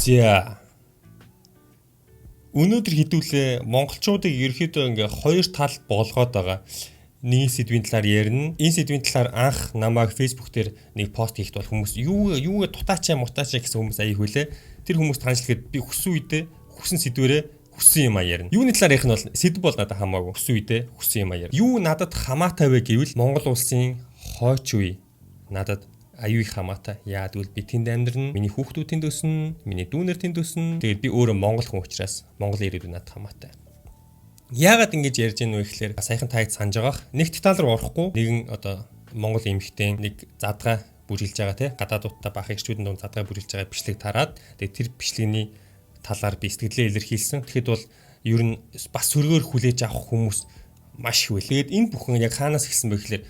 За. Өнөөдөр хэдүүлээ монголчуудыг ерөөхдөө ингээ хоёр тал болгоод байгаа. Нэг сэдвийн талаар ярина. Энэ сэдвийн талаар анх намайг Facebook дээр нэг пост хийхэд бол хүмүүс юугээ тутаачаа мутаачаа гэсэн хүмүүс аяг хүлээ. Тэр хүмүүс танилцлахад би хүссэн үедээ хүссэн сэдвэрээ хүссэн юм а ярина. Юуны талаар ярих нь бол сэдв бол надад хамаагүй. Хүссэн үедээ хүссэн юм а ярина. Юу надад хамаатай вэ гэвэл Монгол улсын хойч үе надад аюу их хамаатай. Яад гэвэл би тэнд амьдрна. Миний хүүхдүүд тэнд өснө. Миний дүүнер тэнд өснө. Тэгээд би өөрөө монгол хүн учраас Монгол ирээдүй надад хамаатай. Яагаад ингэж ярьж байна вэ гэхээр саяхан таад санаж байгаах. Нэг деталь руу орохгүй. Нэгэн одоо монгол эмэгтэй нэг задгаа бүжиглж байгаа те. Гадаадуудтай баах ирчүүдийн дунд задгаа бүжиглж байгаа бичлэг тараад тэгээд тэр бичлэгийн талаар би сэтгэлээ илэрхийлсэн. Тэгэхэд бол ер нь бас сөргөөр хүлээж авах хүмүүс маш их байл. Тэгээд энэ бүхэн яг хаанаас эхэлсэн бэ гэхээр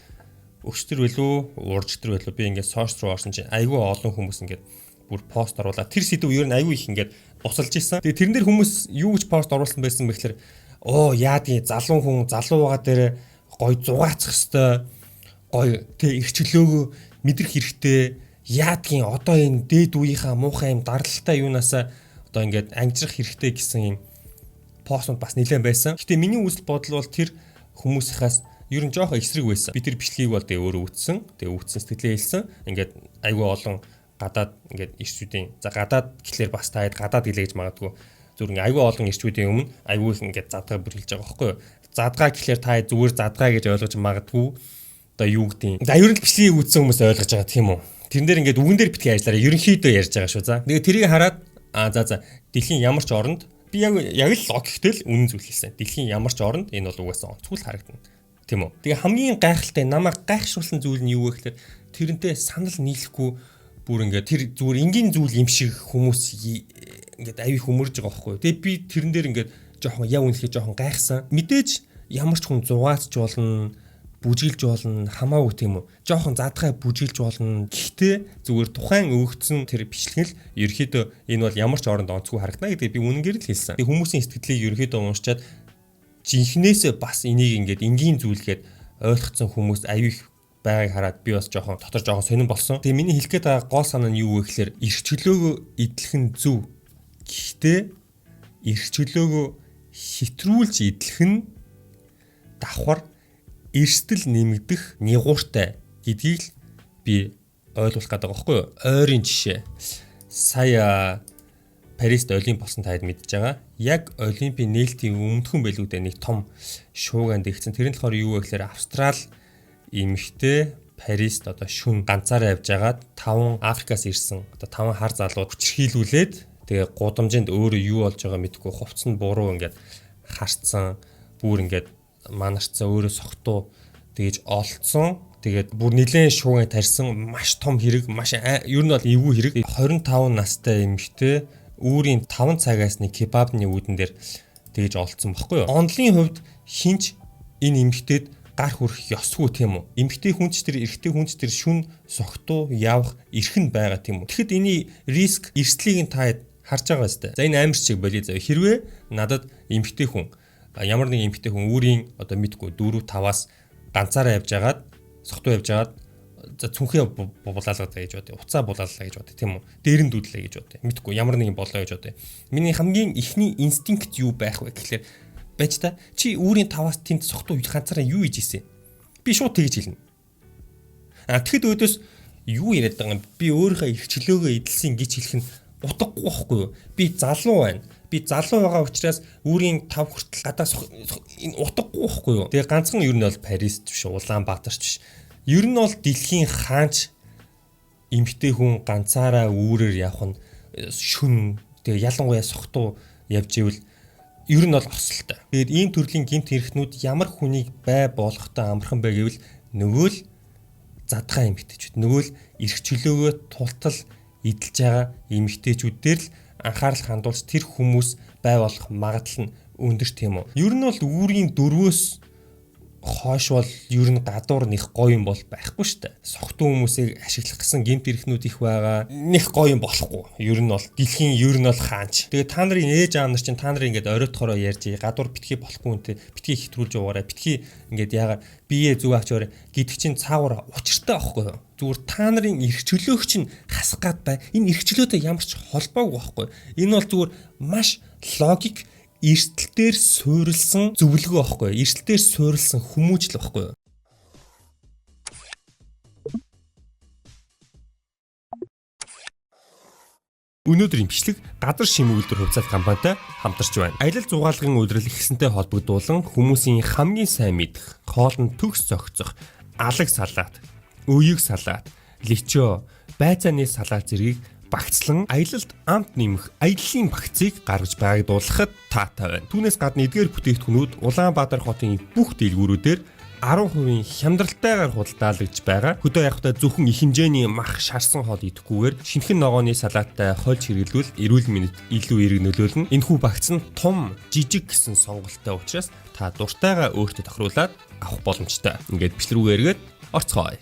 өчтөр байлуу, уржтөр байлуу би ингээд сошиал руу орсон чинь айгүй олон хүмүүс ингээд бүр пост оруулаад тэр сэдв ер нь айгүй их ингээд босолж исэн. Тэгээ тэрэн дээр хүмүүс юу гэж пост оруулсан байсан бэ гэхээр яадгийн залуу хүн залуу байгаа дээр гой зугаацах хэвээр гой тэг ирчлөөгөө мэдрэх хэрэгтэй. Яадгийн одоо энэ дээд үеийнхаа муухай юм даралтай юунаасаа одоо ингээд ангижрах хэрэгтэй гэсэн юм постууд бас нэлээд байсан. Гэтэ миний үзэл бодол бол тэр хүмүүсийнхээс ер нь жоохоо эсрэг байсан. Би тэр бичлэгийг бол тэгээ өөрөө үтсэн. Тэгээ үтсэн сэтгэлээ хэлсэн. Ингээд айгүй олон гадаад ингээд ирчүүдийн за гадаад гэхлээр бас таад гадаад гэлээ гэж магадгүй. Зүгээр айгүй олон ирчүүдийн өмнө айгүй ингээд задгаа бүрэлж байгаа байхгүй юу? Задгаа гэхлээр та зүгээр задгаа гэж ойлгож магадгүй. Одоо юу гэдэг юм. За ер нь бичлэгийг үтсэн хүмүүс ойлгож байгаа тийм үү? Тэрэн дээр ингээд үгэн дээр битгий ажиллаараа ерөнхийдөө ярьж байгаа шүү. За. Тэгээ тэрийг хараад за дэлхийн ямар ч оронд би яг л логиктэй л үнэн зүйл хэлсэн. Дэлхийн ямар ч оронд энэ бол угаасаа онцгүй харагдана. Тийм үү. Тэгээ хамгийн гайхалтай намайг гайхшруулсан зүйл нь юу вэ гэхээр тэрнтэй санал нийлэхгүй бүр ингээд тэр зүгээр энгийн зүйл юм шиг хүмүүс ингээд аяви хөмөрж байгаа байхгүй. Тэгээ би тэрэн дээр ингээд жоохон яв үнэхээр жоохон гайхсан. Мэдээж ямар ч хүн зугаацч болно, бүжиглж болно, хамаагүй тийм үү. Жоохон задгай бүжиглж болно. Гэхдээ зүгээр тухайн өгөгдсөн тэр бичлэгэл ерөөхдөө энэ бол ямар ч оронд онцгүй харагдана гэдэг би үнэнгээр л хэлсэн. Тэгээ хүмүүсийн сэтгэлийг ерөөхдөө уншчаад жинхнээсээ бас энийг ингээд энгийн зүйлгээд ойлгоцсон хүмүүс аюу их байгааг хараад би бас жоохон дотор жоохон сонирн болсон. Тэгээ миний хэлэх гээд байгаа гол санаа нь юу вэ гэхээр эрх чөлөөгөө идэх нь зөв. Гэхдээ эрх чөлөөгөө хитрүүлж идэх нь давхар эрсдэл нэмэгдэх нигууртай гэдгийг л би ойлгуулах гэдэг байгаа байхгүй юу? Ойрын жишээ. Сая Парист олимп болсон таад мэдж байгаа. Яг олимпийн нээлтийн өмнөхөн байлгуудаа нэг том шууган дэгцэн. Тэр нь болохоор юу вэ гэхээр Австрал эмэгтэй Парист одоо шүн ганцаараа явж агаад 5 Африкаас ирсэн одоо 5 хар залууд хүчрхийлүүлээд тэгээ гудамжинд өөрөө юу болж байгаа мэдгүй хувцс нь буруу ингээд харцсан бүр ингээд манарцсан өөрөө согтуу тэгэж олцсон. Тэгээд бүр нэлээд шууган тарьсан маш том хэрэг маш ер нь бол эвгүй хэрэг 25 настай эмэгтэй үүрийн 5 цагаас нэг кебабны үүдэн дээр тэгж олцсон баггүй юу. Онлын хувьд хинч энэ эмэгтэйд гар хүрэх ёсгүй тийм үү. Эмэгтэй хүнч тэр эрэгтэй хүнч тэр шүн согтуу явах эрх нь байгаа тийм үү. Тэгэхэд энэ риск эрсдлийг нь та харж байгаа сте. За энэ амар чиг болий зав. Хэрвээ надад эмэгтэй хүн ямар нэг эмэгтэй хүн үүрийн одоо мэдгүй 4-5-аас ганцаараа явж агаад согтуу явж агаад за цүнхээ булаалгаа гэж бодъё. Уцаа булааллаа гэж бодъё тийм үү. Дээр нь дүүдлээ гэж бодъё. Мэдгүй ямар нэгэн болоо гэж бодъё. Миний хамгийн ихний инстинкт юу байх вэ гэхлээр байж та чи үүрийн 5-аас тэнд согтуу ганцаараа юу хийж ийсэн? Би шууд тэгж хэлнэ. Тэгэхэд өөдөөс юу яриад байгаа юм? Би өөрийнхөө эрх чөлөөгөө эдэлсэн гэж хэлэх нь утгагүй байхгүй юу? Би залуу байна. Би залуу байгаа учраас үүрийн 5 хүртэл гадаа энэ утгагүй байхгүй юу? Тэгээ ганцхан ер нь бол Парист биш, Улаанбаатарч биш. Ер нь бол дэлхийн хаанч эмэгтэй хүн ганцаараа үүрээр явах нь шүн тэгээ ялангуяа согтуу явж ивэл ер нь бол осолтой. Тэгээд ийм төрлийн гэмт хэрэгтнүүд ямар хүнийг бай болохтой амархан бэ гэвэл нөгөө л задгаа эмэгтэйчүүд нөгөө л эрх чөлөөгөө тултал эдэлж байгаа эмэгтэйчүүдээр л анхаарал хандуулж тэр хүмүүс бай болох магадлал нь өндөр тийм үү. Ер нь бол үүрийн 4-өөс хойш бол ер нь гадуур нэг гоё юм бол байхгүй шүү дээ. Согтуу хүмүүсийг ашиглах гэсэн гэмт эрхнүүд их байгаа. Нэг гоё юм болохгүй. Ер нь бол дэлхийн ер нь бол хаанч. Тэгээ та нарын ээж аав нар чинь та нарын ингээд оройтхороо ярьж гадуур битгий болохгүй үнтэй битгий хэтрүүлж яваарай. Битгий ингээд яагаад бие зүг авч яваарай гэдэг чинь цаавар учиртай байхгүй юу? Зүгээр та нарын эрх чөлөөх чинь хасах гад бай. Энэ эрх чөлөөтэй ямар ч холбоогүй байхгүй. Энэ бол зүгээр маш логик эрсдэлтээр суурилсан зөвлөгөө байхгүй. Эрсдэлтээр суурилсан хүмүүжил байхгүй. Өнөөдрийн бичлэг газар шим үйлдвэр хувьцаат компанитай хамтарч байна. Аялал зугаалгын үйлрэл ихсэнтэй холбогдуулан хүмүүсийн хамгийн сайн мэдэх, хоолнд төгс зохицох, алаг салаат, өйг салаат, личо, байцааны салаат зэргийг багцлан аялалд амт нэмэх аяллаа багцыг гаргаж байгааг дуулахад таатай байна. Түүнээс гадна эдгээр бүтээгдэхүүнүүд Улаанбаатар хотын бүх дэлгүүрүүдээр 10% хямдралтайгаар худалдаалагдж байгаа. Хөдөө явахдаа зөвхөн их хэмжээний мах шарсан хоол идэхгүйгээр шинэхэн ногооны салааттай хольж хэрэглүүл эрүүл мэндэд илүү эерэг нөлөөлнө. Энэхүү багц нь том, жижиг гэсэн сонголттой учраас та дуртайгаа өөртөө тохируулаад авах боломжтой. Ингээд бичлэг рүү эргээд орцгоё.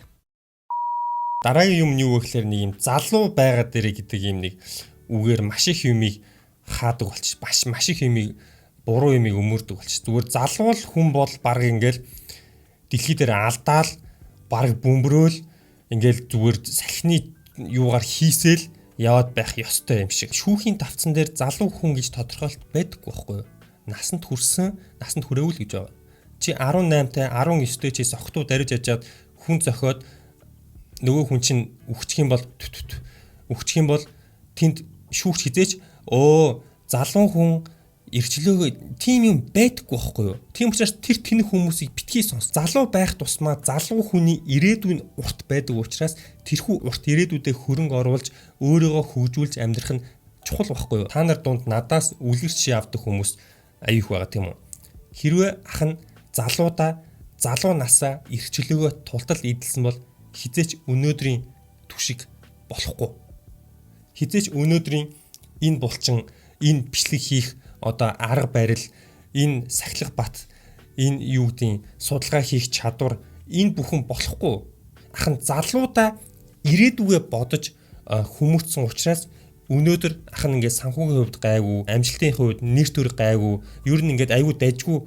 Дараагийн юм нь юу вэ гэхээр нэг юм залуу байгаад дээрэ гэдэг юм нэг үгээр маш их юмыг хаадаг болчих. Маш их юмыг буруу юмыг өмөрдөг болчих. Зүгээр залуу хүн бол баг ингээл дэлхий дээр алдаал баг бөмбөрөөл ингээл зүгээр салхины юугаар хийсэл яваад байх ёстой юм шиг. Шүүхийн тавцан дээр залуу хүн гэж тодорхойлт байдаггүй байхгүй юу? Насанд хүрсэн, насанд хүрээвэл гэж байгаа. Чи 18-тай 19-тэй чи согтуу дариж яжаад хүн зохиод нөгөө хүн чинь үхчих юм бол тэнд шүүгч хизээч залуу хүн эрхчлөөгөө тийм юм байдаггүй байхгүй юу? Тийм учраас тэр тэнэг хүмүүсийг битгий сонс. Залуу байх тусмаа залуу хүний ирээдүйн урт байдаг учраас тэрхүү урт ирээдүйдээ хөрөнгө оруулж өөрийгөө хөгжүүлж амьдрах нь чухал байхгүй юу? Та нар дунд надаас үлгэрч явдаг хүмүүс аюух байгаа тийм үү? Хэрвээ ах нь залуу насаа эрхчлөөгөө тултал эдэлсэн бол хизээч өнөөдрийн түшиг болохгүй. Хизээч өнөөдрийн энэ булчин, энэ бичлэг хийх одоо арга барил, энэ сахилах бат, энэ юу гэдгийг судалгаа хийх чадвар энэ бүхэн болохгүй. Ах нь залуудаа ирээдүгээ бодож хүмүүцсэн учраас өнөөдөр ах нь ингээд санхүүгийн хувьд гайгүй, амжилтын хувьд нэр төр гайгүй, ер нь ингээд аюу дайжгүй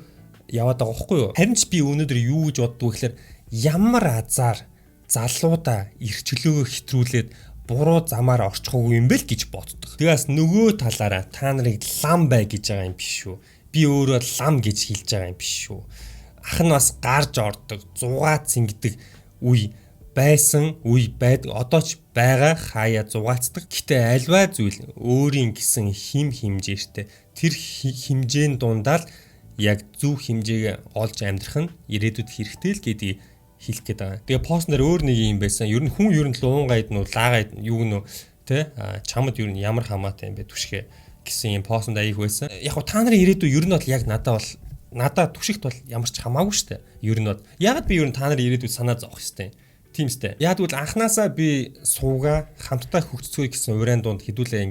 яваад байгаа байхгүй юу? Харин ч би өнөөдөр юу гэж боддог вэ гэхээр ямар азар залуудаа эрх чөлөөгөө хэтрүүлээд буруу замаар орчих уу юм бэл гэж боддог. Тэгээс нөгөө талаараа та нарыг лам бай гэж байгаа юм биш үү? Би өөрөө лам гэж хэлж байгаа юм биш үү? Ах нь бас гарч ордог, зугац ингэдэг үе байсан, үе байдаг. Одоо ч байгаа хаяа зугаацдаг. Гэтэ альва зүйл өөрийн гэсэн хэмжээтэй тэр хэмжээний дундаа л яг зөв хэмжээгээ олж амьдрах нь ирээдүйд хэрэгтэй л гэдгийг хэлэх гээд байгаа. Тэгээ пост нэр өөр нэг юм байсан. Ер нь хүн ер нь луунгайд нуу, лагайд юу нөө тэ чамд ер нь ямар хамаатай юм бэ түшгэ гэсэн юм пост аяг байсан. Яг го та нарын ирээдүй ер нь бол яг надад түшигт бол ямар ч хамаагүй штэ. Ер нь бол ягаад би ер нь та нарын ирээдүйд санаа зовох хэвтэй. Тийм штэ. Яг тэгвэл анханасаа би сууга хамтдаа хөгжцгөөе гэсэн урайн дунд хідүүлээ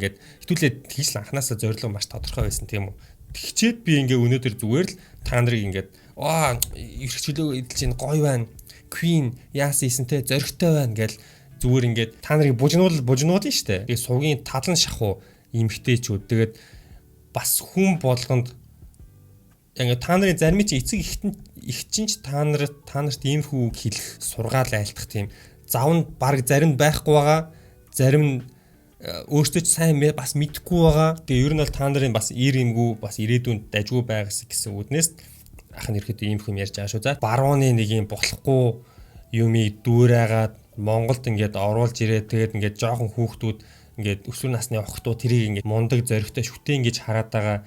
тэгж л анханасаа зорилго маш тодорхой байсан тийм үү. Тэгчээд би ингээ өнөөдөр зүгээр л та нарыг ингээд эрх чөлөөгөө эдэлж ин гоё байна. Queen яасан ийсэнтэй зөрөгтэй байна гэл зүгээр ингээд та нарыг бужнууд нь штэ. Тэгээ сувгийн талан шахуу эмхтэйчүүд тэгээд бас хүн болгонд ингээд та нарын зарим чи эцэг ихчин ч та нарт иймхүү хэлэх сургаал айлтах тийм завнд баг зарим байхгүй байгаа. Зарим нь өөртөө ч сайн бас мэдэхгүй байгаа. Тэгээ ер нь бол та нарын бас ир имгүү бас ирээдүйнд дажгүй байгаас гэсэн үднээс ах нь ирэхэд ийм хүм ярьж байгаа шүү. За барууны нэг юм болохгүй юмыг дүүрээгаад Монголд ингээд оруулж ирээд тэгээд ингээд жоохон хүүхдүүд ингээд өсвөр насны охтууд тэрийг ингээд мундаг зоригтой шүтээ ингэж хараад байгаа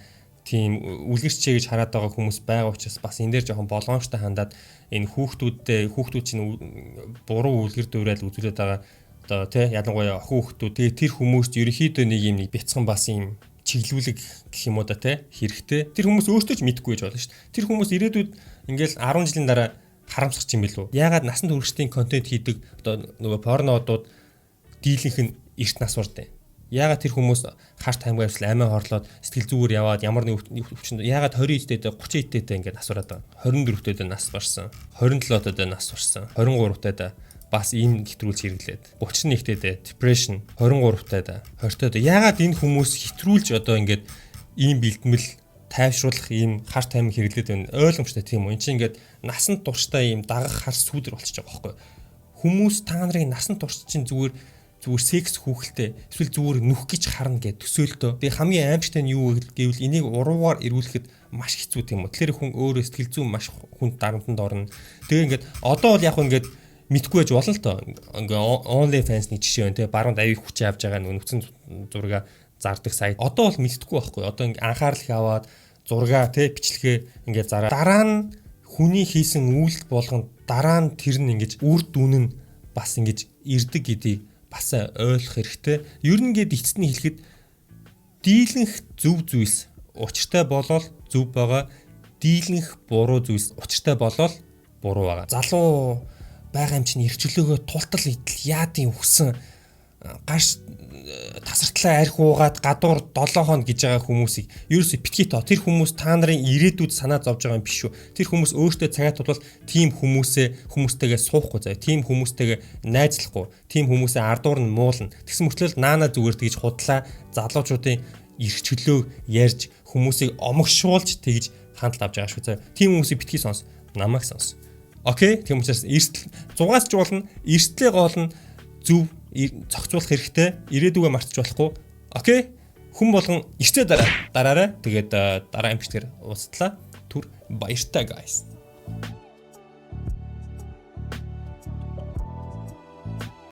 тийм үлгэрчээ гэж хараад байгаа хүмүүс байгаа учраас бас энэ дээр жоохон болгоомжтой хандаад энэ хүүхдүүд чинь буруу үлгэр дүүрэл үзүүлээд байгаа одоо тий ялангуяа хүүхдүүд тэгээд тэр хүмүүст ерөнхийдөө нэг юм бяцхан бас юм чиглүүлэг гэх юм уу да тий хэрэгтэй. Тэр хүмүүс өөртөө ч мэдэхгүй гэж болно шүү дээ. Тэр хүмүүс ирээдүйд ингээл 10 жилийн дараа харамсах юм билүү. Яагаад насанд хүрэгчдийн контент хийдэг одоо нөгөө порнодууд дийлэнх нь эрт нас урд. Яагаад тэр хүмүүс хаш таймгаа эсвэл амиа хорлоод сэтгэл зүгээр яваад ямар нэг өвчин яагаад 20 эдтэй 30 эдтэй ингээд нас бараад байгаа. 24 эдтэй нас барсан. 27 эдтэй нас барсан. 23 эдтэй бас ийм хэтрүүлж хэрэглээд 31 эдтэй depression 23 эдтэй 20 эдтэй яагаад энэ хүмүүс хэтрүүлж одоо ингээд ийм бэлтгэл тайвшруулах ийм хаш тайм хэрэглээд байна. Ойлгомжтой тийм үү. Энд чинь ингээд насанд турштай ийм дагах хар сүүдэр болчихж байгаа байхгүй. Хүмүүс та нарыг насанд турш чинь зүгээр секс хүүхэлтэй эсвэл зүгээр нүх гэж харна гэж төсөөлтөө. Тэгээ хамгийн аимшигтай нь юу гэвэл энийг уруугаар эргүүлэхэд маш хэцүү тийм үү. Тэгэхээр хүн өөрөө сэтгэл зүйн маш хүнд дарамтанд орно. Тэгээ ингээд одоо бол яг ингээд мэдгүй байж болно л тоо. Ингээ only fans-ны жишээ байна те. Баруун авийг хүч авж байгаа нөхцөн зураг зардаг сайт. Одоо бол мэдтгүй байхгүй. Одоо ингээ анхаарал их аваад зураг те бичлэгээ ингээ зараа. Дараа нь хүний хийсэн үйлдэл болгонд дараа нь тэр нь ингэж үр дүн нь бас ингэж ирдэг гэдгийг бас ойлгох хэрэгтэй. Ер нь гээд эцэст нь хэлэхэд дийлэнх зөв зүйлс учиртай болол зөв байгаа. Дийлэнх буруу зүйлс учиртай болол буруу байгаа. Залуу байгаа юм чинь эрхчлөөгөө тултал идэл яадын өгсөн гаш тасартлаа арх уугаад гадуур 7 хоног гэж байгаа хүмүүсийг ерөөсөй битгий тоо тэр хүмүүс та нарын ирээдүйд санаа зовж байгаа юм биш үү. Тэр хүмүүс өөртөө цагаа тулвал тийм хүмүүстэйгээ суухгүй заяа. Тийм хүмүүстэйгээ найзлахгүй. Тийм хүмүүсээ ардуур нь муулна. Тэгсэн мөртлөө наана зүгээр тэгж худлаа залуучуудын эрхчлөө ярьж хүмүүсийг омогшуулж тэгж хандлт авч байгаа шүү заяа. Тийм хүмүүсийг битгий сонс. Намайг сонс. Окей. Тийм учраас эрсдэл зугаас жуулна, эрсдлээ гоолно зөв зохицуулах хэрэгтэй. Ирээдүгөө мартаж болохгүй. Окей. Хүн болгон эртээ дараарай. Тэгээд дараа эмчтэр ууцтлаа. Түр баяртай guys.